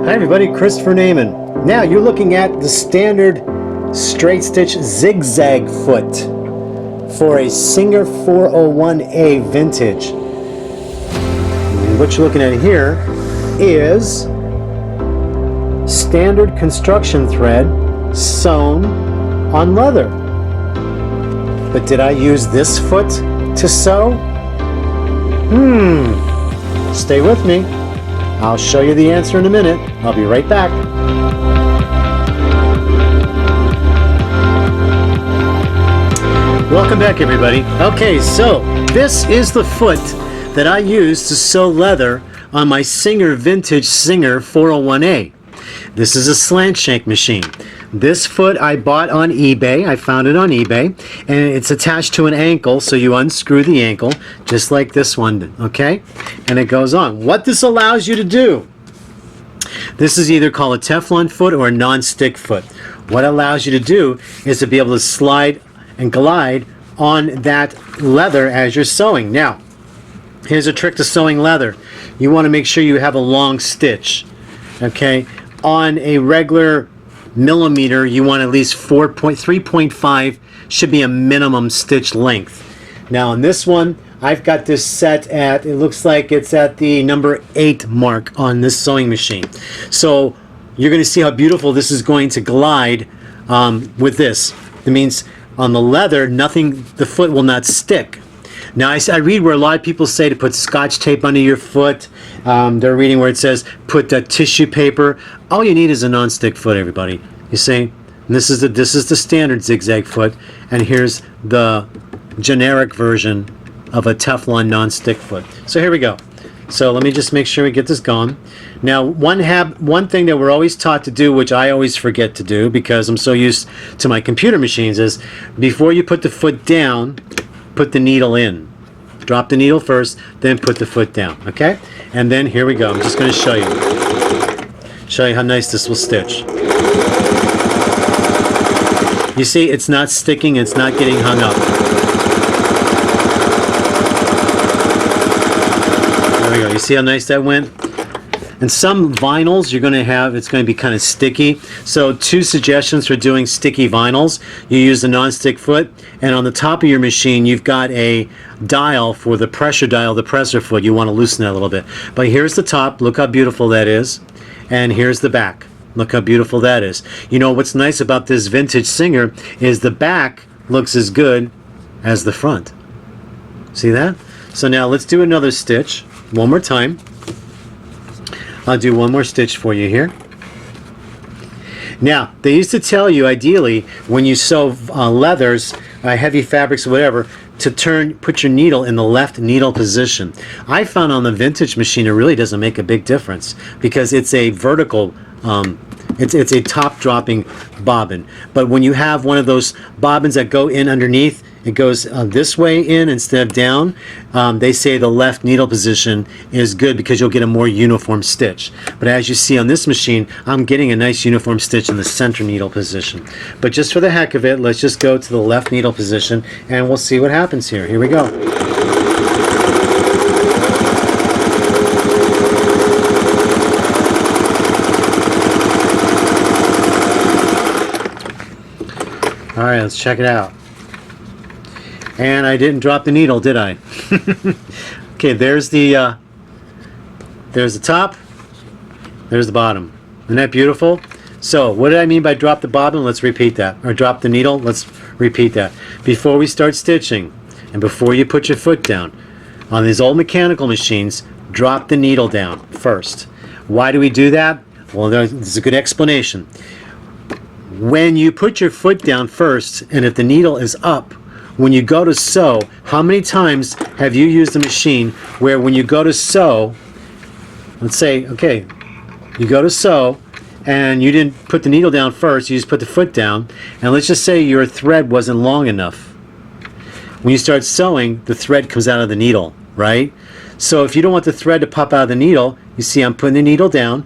Hi everybody, Christopher Nejman. Now you're looking at the standard straight stitch zigzag foot for a Singer 401A vintage. And what you're looking at here is standard construction thread sewn on leather. But did I use this foot to sew? Stay with me. I'll show you the answer in a minute. I'll be right back. Welcome back, everybody. Okay, so this is the foot that I used to sew leather on my Singer vintage Singer 401A. This is a slant shank machine. This foot I bought on eBay. I found it on eBay, and it's attached to an ankle, so you unscrew the ankle just like this one, okay? And it goes on. What this allows you to do, this is either called a Teflon foot or a non-stick foot. What it allows you to do is to be able to slide and glide on that leather as you're sewing. Now, here's a trick to sewing leather. You want to make sure you have a long stitch, okay? On a regular millimeter, you want at least 3.5 should be a minimum stitch length. Now on this one, I've got this set at, it looks like it's at the number 8 mark on this sewing machine. So you're going to see how beautiful this is going to glide with this. It means on the leather, nothing, the foot will not stick. Now I read where a lot of people say to put Scotch tape under your foot. They're reading where it says put tissue paper. All you need is a non-stick foot, everybody. You see, and this is the standard zigzag foot, and here's the generic version of a Teflon non-stick foot. So here we go. So let me just make sure we get this going. Now one thing that we're always taught to do, which I always forget to do because I'm so used to my computer machines, is before you put the foot down, put the needle in. Drop the needle first, then put the foot down, okay? And then here we go. I'm just going to show you how nice this will stitch. You see, it's not sticking, it's not getting hung up. There we go. You see how nice that went? And some vinyls you're going to have, it's going to be kind of sticky. So 2 suggestions for doing sticky vinyls. You use the non-stick foot, and on the top of your machine you've got a dial for the pressure dial, the presser foot. You want to loosen that a little bit. But here's the top. Look how beautiful that is. And here's the back. Look how beautiful that is. You know what's nice about this vintage Singer is the back looks as good as the front. See that? So now let's do another stitch one more time. I'll do one more stitch for you here. Now, they used to tell you, ideally, when you sew leathers, heavy fabrics, or whatever, to put your needle in the left needle position. I found on the vintage machine it really doesn't make a big difference because it's a vertical, it's a top dropping bobbin. But when you have one of those bobbins that go in underneath, it goes this way in instead of down. They say the left needle position is good because you'll get a more uniform stitch. But as you see on this machine, I'm getting a nice uniform stitch in the center needle position. But just for the heck of it, let's just go to the left needle position and we'll see what happens here. Here we go. All right, let's check it out. And I didn't drop the needle, did I? Okay, there's the top, there's the bottom. Isn't that beautiful? So, what did I mean by drop the bobbin? Let's repeat that. Or drop the needle, let's repeat that. Before we start stitching, and before you put your foot down, on these old mechanical machines, drop the needle down first. Why do we do that? Well, there's a good explanation. When you put your foot down first, and if the needle is up, when you go to sew, how many times have you used a machine where when you go to sew, let's say, okay, you go to sew and you didn't put the needle down first, you just put the foot down, and let's just say your thread wasn't long enough. When you start sewing, the thread comes out of the needle, right? So if you don't want the thread to pop out of the needle, you see I'm putting the needle down,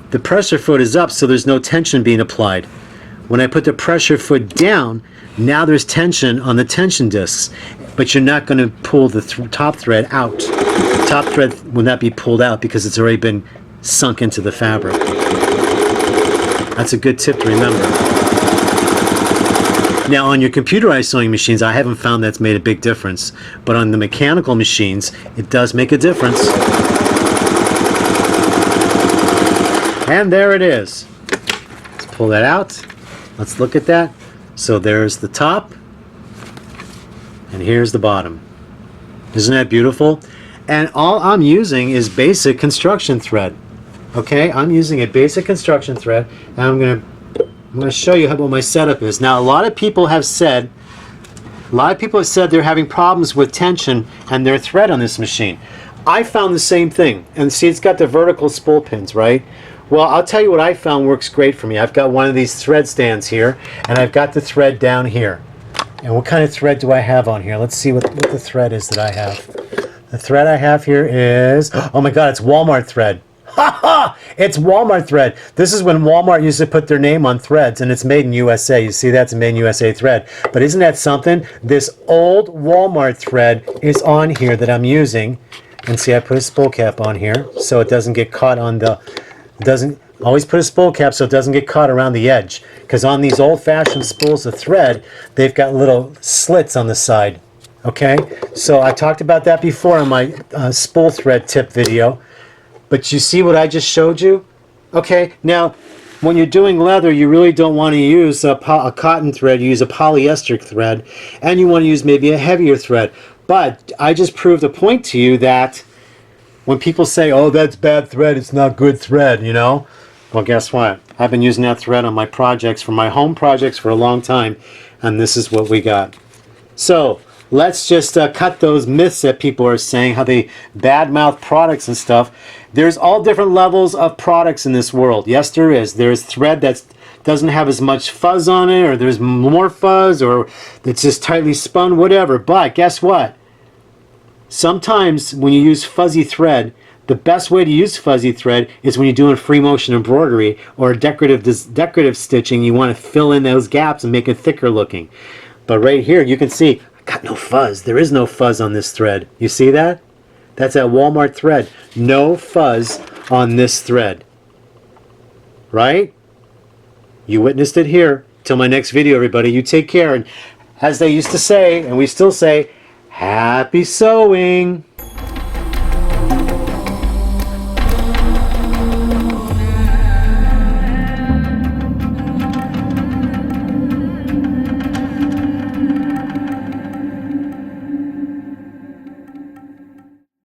the pressure foot is up so there's no tension being applied. When I put the pressure foot down, now there's tension on the tension discs, but you're not going to pull the top thread out. The top thread will not be pulled out because it's already been sunk into the fabric. That's a good tip to remember. Now on your computerized sewing machines, I haven't found that's made a big difference, but on the mechanical machines, it does make a difference. And there it is. Let's pull that out. Let's look at that. So there's the top, and here's the bottom. Isn't that beautiful? And all I'm using is basic construction thread. Okay, I'm using a basic construction thread, and I'm going to show you what my setup is. Now, a lot of people have said they're having problems with tension and their thread on this machine. I found the same thing. And see, it's got the vertical spool pins, right? Well, I'll tell you what I found works great for me. I've got one of these thread stands here, and I've got the thread down here. And what kind of thread do I have on here? Let's see what the thread is that I have. The thread I have here is, oh my God, it's Walmart thread. Ha ha! It's Walmart thread. This is when Walmart used to put their name on threads, and it's made in USA. You see, that's a made in USA thread. But isn't that something? This old Walmart thread is on here that I'm using. And see, I put a spool cap on here so it doesn't get caught on the... Always put a spool cap so it doesn't get caught around the edge. Because on these old-fashioned spools of thread, they've got little slits on the side. Okay? So I talked about that before in my spool thread tip video. But you see what I just showed you? Okay, now when you're doing leather, you really don't want to use a cotton thread. You use a polyester thread, and you want to use maybe a heavier thread. But I just proved a point to you that when people say, oh, that's bad thread, it's not good thread, you know? Well, guess what? I've been using that thread on my projects, for my home projects, for a long time, and this is what we got. So let's just cut those myths that people are saying, how they badmouth products and stuff. There's all different levels of products in this world. Yes, there is. There's thread that doesn't have as much fuzz on it, or there's more fuzz, or it's just tightly spun, whatever. But guess what? Sometimes when you use fuzzy thread, the best way to use fuzzy thread is when you're doing free motion embroidery or decorative stitching. You want to fill in those gaps and make it thicker looking. But right here you can see I got no fuzz. There is no fuzz on this thread. You see that? That's that Walmart thread. No fuzz on this thread. Right? You witnessed it here. Till my next video, everybody. You take care. And as they used to say, and we still say, happy sewing!